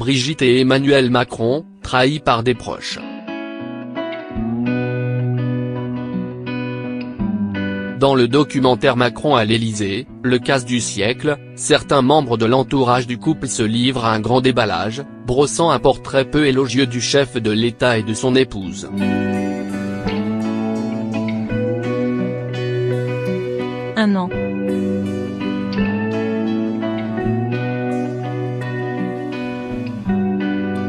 Brigitte et Emmanuel Macron, trahis par des proches. Dans le documentaire Macron à l'Élysée, le casse du siècle, certains membres de l'entourage du couple se livrent à un grand déballage, brossant un portrait peu élogieux du chef de l'État et de son épouse. Un an.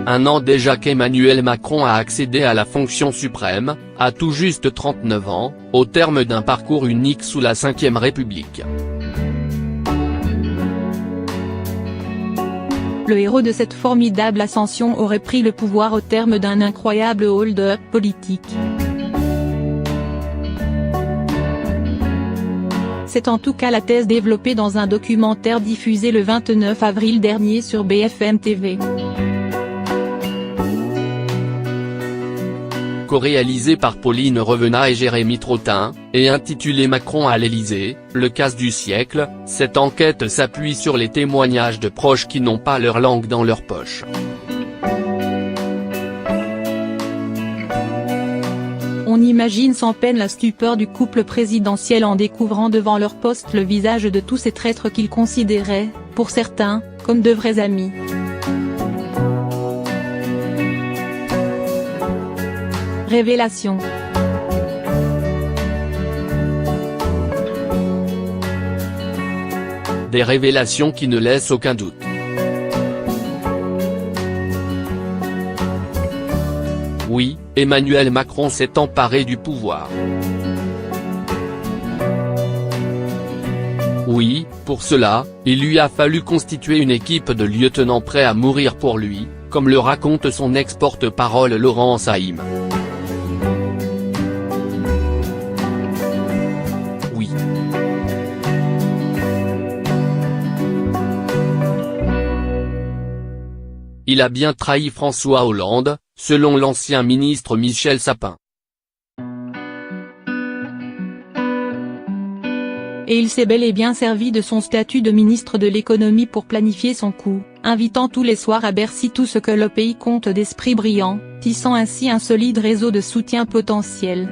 Un an déjà qu'Emmanuel Macron a accédé à la fonction suprême, à tout juste 39 ans, au terme d'un parcours unique sous la Ve République. Le héros de cette formidable ascension aurait pris le pouvoir au terme d'un incroyable hold-up politique. C'est en tout cas la thèse développée dans un documentaire diffusé le 29 avril dernier sur BFM TV. Co-réalisé par Pauline Revenat et Jérémy Trottin, et intitulé Macron à l'Élysée, le casse du siècle, cette enquête s'appuie sur les témoignages de proches qui n'ont pas leur langue dans leur poche. On imagine sans peine la stupeur du couple présidentiel en découvrant devant leur poste le visage de tous ces traîtres qu'ils considéraient, pour certains, comme de vrais amis. Révélation. Des révélations qui ne laissent aucun doute. Oui, Emmanuel Macron s'est emparé du pouvoir. Oui, pour cela, il lui a fallu constituer une équipe de lieutenants prêts à mourir pour lui, comme le raconte son ex-porte-parole Laurence Haïm. Oui. Il a bien trahi François Hollande, selon l'ancien ministre Michel Sapin. Et il s'est bel et bien servi de son statut de ministre de l'économie pour planifier son coup, invitant tous les soirs à Bercy tout ce que le pays compte d'esprits brillants, tissant ainsi un solide réseau de soutien potentiel.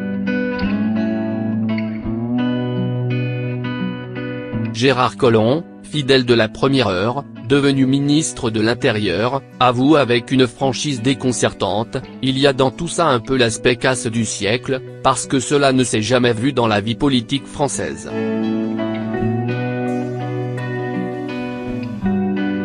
Gérard Collomb, fidèle de la première heure, devenu ministre de l'Intérieur, avoue avec une franchise déconcertante, il y a dans tout ça un peu l'aspect casse du siècle, parce que cela ne s'est jamais vu dans la vie politique française.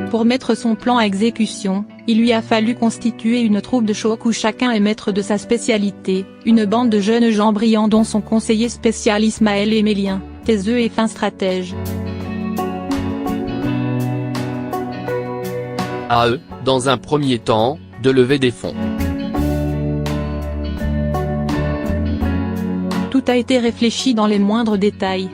Pour mettre son plan à exécution, il lui a fallu constituer une troupe de choc où chacun est maître de sa spécialité, une bande de jeunes gens brillants dont son conseiller spécial Ismaël Émélien, taiseux et fin stratège. À eux, dans un premier temps, de lever des fonds. Tout a été réfléchi dans les moindres détails.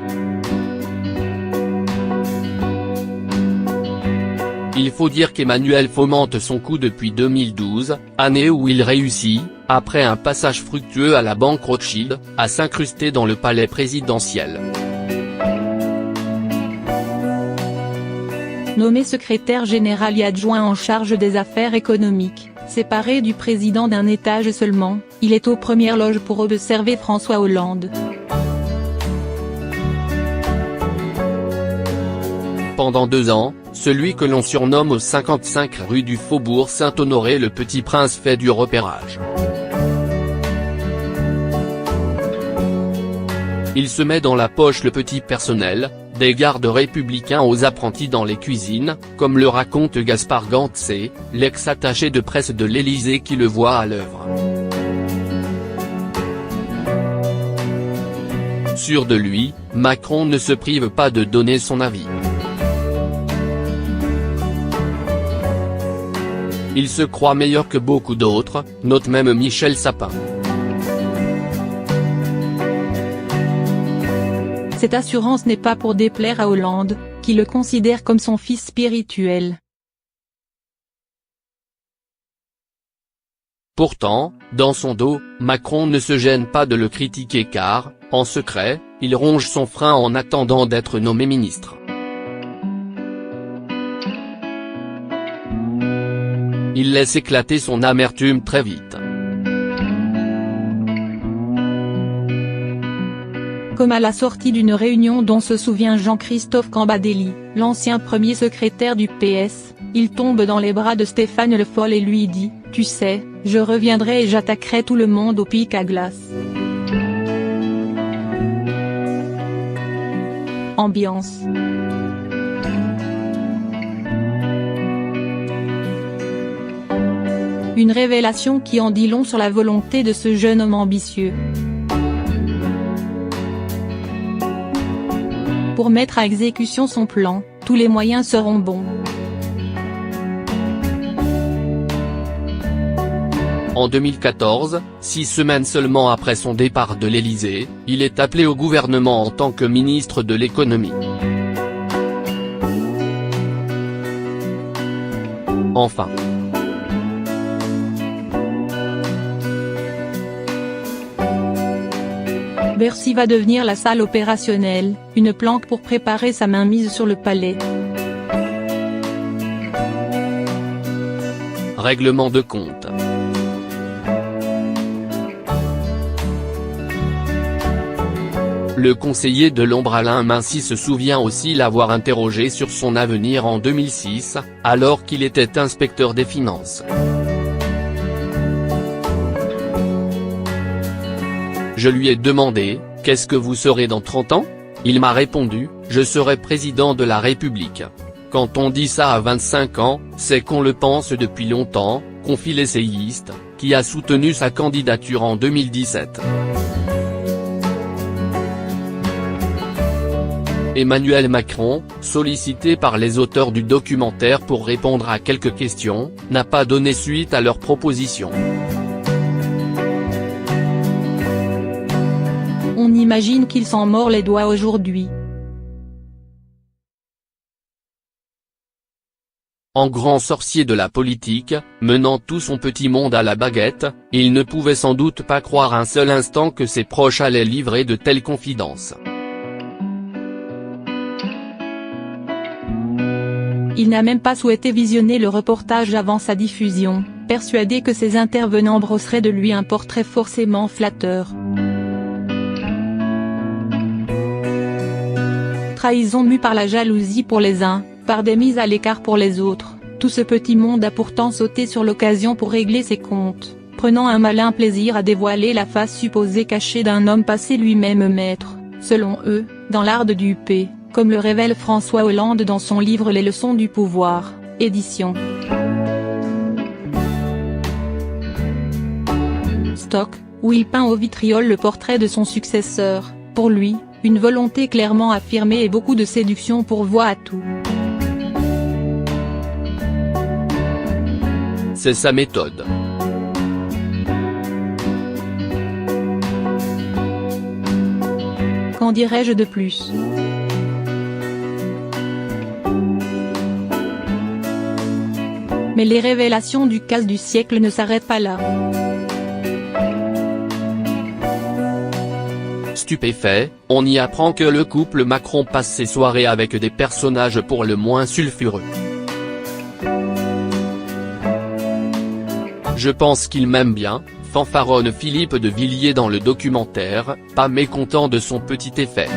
Il faut dire qu'Emmanuel fomente son coup depuis 2012, année où il réussit, après un passage fructueux à la banque Rothschild, à s'incruster dans le palais présidentiel. Nommé secrétaire général et adjoint en charge des affaires économiques, séparé du président d'un étage seulement, il est aux premières loges pour observer François Hollande. Pendant 2 ans, celui que l'on surnomme aux 55 rue du Faubourg Saint-Honoré le Petit Prince fait du repérage. Il se met dans la poche le petit personnel, des gardes républicains aux apprentis dans les cuisines, comme le raconte Gaspard Gantzé, l'ex-attaché de presse de l'Élysée qui le voit à l'œuvre. Sûr de lui, Macron ne se prive pas de donner son avis. Il se croit meilleur que beaucoup d'autres, note même Michel Sapin. Cette assurance n'est pas pour déplaire à Hollande, qui le considère comme son fils spirituel. Pourtant, dans son dos, Macron ne se gêne pas de le critiquer car, en secret, il ronge son frein en attendant d'être nommé ministre. il laisse éclater son amertume très vite. Comme à la sortie d'une réunion dont se souvient Jean-Christophe Cambadélis, l'ancien premier secrétaire du PS, il tombe dans les bras de Stéphane Le Foll et lui dit « Tu sais, je reviendrai et j'attaquerai tout le monde au pic à glace ». Ambiance. Une révélation qui en dit long sur la volonté de ce jeune homme ambitieux. Pour mettre à exécution son plan, tous les moyens seront bons. En 2014, 6 semaines seulement après son départ de l'Élysée, il est appelé au gouvernement en tant que ministre de l'économie. Enfin. Bercy va devenir la salle opérationnelle, une planque pour préparer sa mainmise sur le palais. Règlement de compte. Le conseiller de l'ombre Alain Mincy se souvient aussi l'avoir interrogé sur son avenir en 2006, alors qu'il était inspecteur des finances. Je lui ai demandé, « Qu'est-ce que vous serez dans 30 ans ?» Il m'a répondu, « Je serai président de la République. » Quand on dit ça à 25 ans, c'est qu'on le pense depuis longtemps, confie l'essayiste, qui a soutenu sa candidature en 2017. Emmanuel Macron, sollicité par les auteurs du documentaire pour répondre à quelques questions, n'a pas donné suite à leurs propositions. On imagine qu'il s'en mord les doigts aujourd'hui. En grand sorcier de la politique, menant tout son petit monde à la baguette, il ne pouvait sans doute pas croire un seul instant que ses proches allaient livrer de telles confidences. Il n'a même pas souhaité visionner le reportage avant sa diffusion, persuadé que ses intervenants brosseraient de lui un portrait forcément flatteur. Trahison mue par la jalousie pour les uns, par des mises à l'écart pour les autres, tout ce petit monde a pourtant sauté sur l'occasion pour régler ses comptes, prenant un malin plaisir à dévoiler la face supposée cachée d'un homme passé lui-même maître, selon eux, dans l'art de duper, comme le révèle François Hollande dans son livre Les leçons du pouvoir, édition Stock, où il peint au vitriol le portrait de son successeur, pour lui, une volonté clairement affirmée et beaucoup de séduction pourvoient à tout. C'est sa méthode. Qu'en dirais-je de plus ? Mais les révélations du casse du siècle ne s'arrêtent pas là. Stupéfait, on y apprend que le couple Macron passe ses soirées avec des personnages pour le moins sulfureux. Je pense qu'il m'aime bien, fanfaronne Philippe de Villiers dans le documentaire, pas mécontent de son petit effet.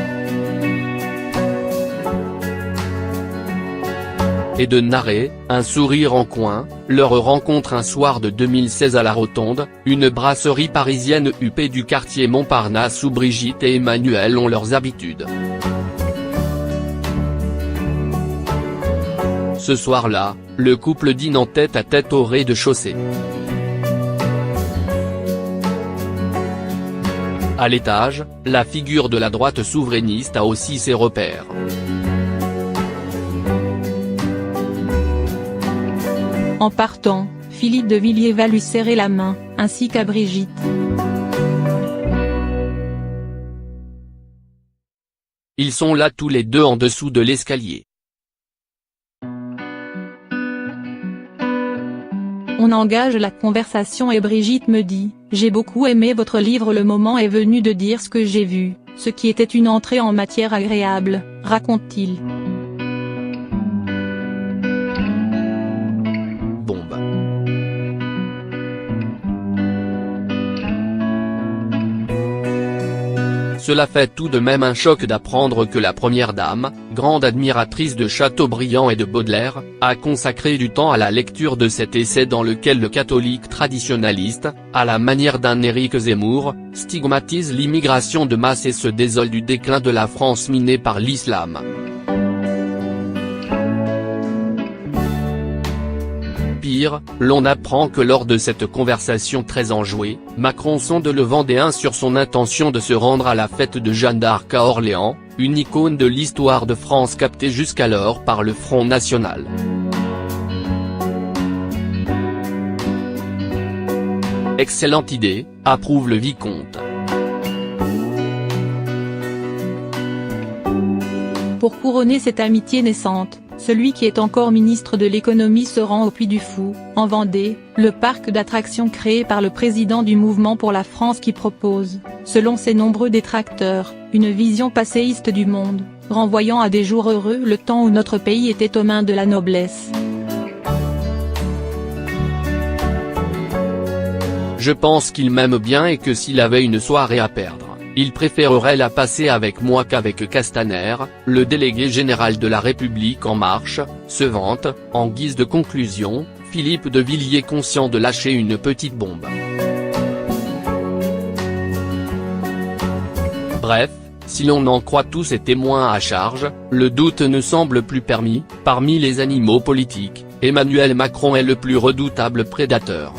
Et de narrer, un sourire en coin, leur rencontre un soir de 2016 à la Rotonde, une brasserie parisienne huppée du quartier Montparnasse où Brigitte et Emmanuel ont leurs habitudes. Ce soir-là, le couple dîne en tête à tête au rez-de-chaussée. À l'étage, la figure de la droite souverainiste a aussi ses repères. En partant, Philippe de Villiers va lui serrer la main, ainsi qu'à Brigitte. Ils sont là tous les deux en dessous de l'escalier. On engage la conversation et Brigitte me dit « J'ai beaucoup aimé votre livre, le moment est venu de dire ce que j'ai vu, ce qui était une entrée en matière agréable », raconte-t-il. Bombe. Cela fait tout de même un choc d'apprendre que la première dame, grande admiratrice de Chateaubriand et de Baudelaire, a consacré du temps à la lecture de cet essai dans lequel le catholique traditionnaliste, à la manière d'un Éric Zemmour, stigmatise l'immigration de masse et se désole du déclin de la France minée par l'islam. Pire, l'on apprend que lors de cette conversation très enjouée, Macron sonde le Vendéen sur son intention de se rendre à la fête de Jeanne d'Arc à Orléans, une icône de l'histoire de France captée jusqu'alors par le Front National. Excellente idée, approuve le vicomte. Pour couronner cette amitié naissante, celui qui est encore ministre de l'économie se rend au Puy du Fou, en Vendée, le parc d'attractions créé par le président du Mouvement pour la France qui propose, selon ses nombreux détracteurs, une vision passéiste du monde, renvoyant à des jours heureux le temps où notre pays était aux mains de la noblesse. Je pense qu'il m'aime bien et que s'il avait une soirée à perdre, il préférerait la passer avec moi qu'avec Castaner, le délégué général de La République En Marche, se vante, en guise de conclusion, Philippe de Villiers conscient de lâcher une petite bombe. Bref, si l'on en croit tous ces témoins à charge, le doute ne semble plus permis, parmi les animaux politiques, Emmanuel Macron est le plus redoutable prédateur.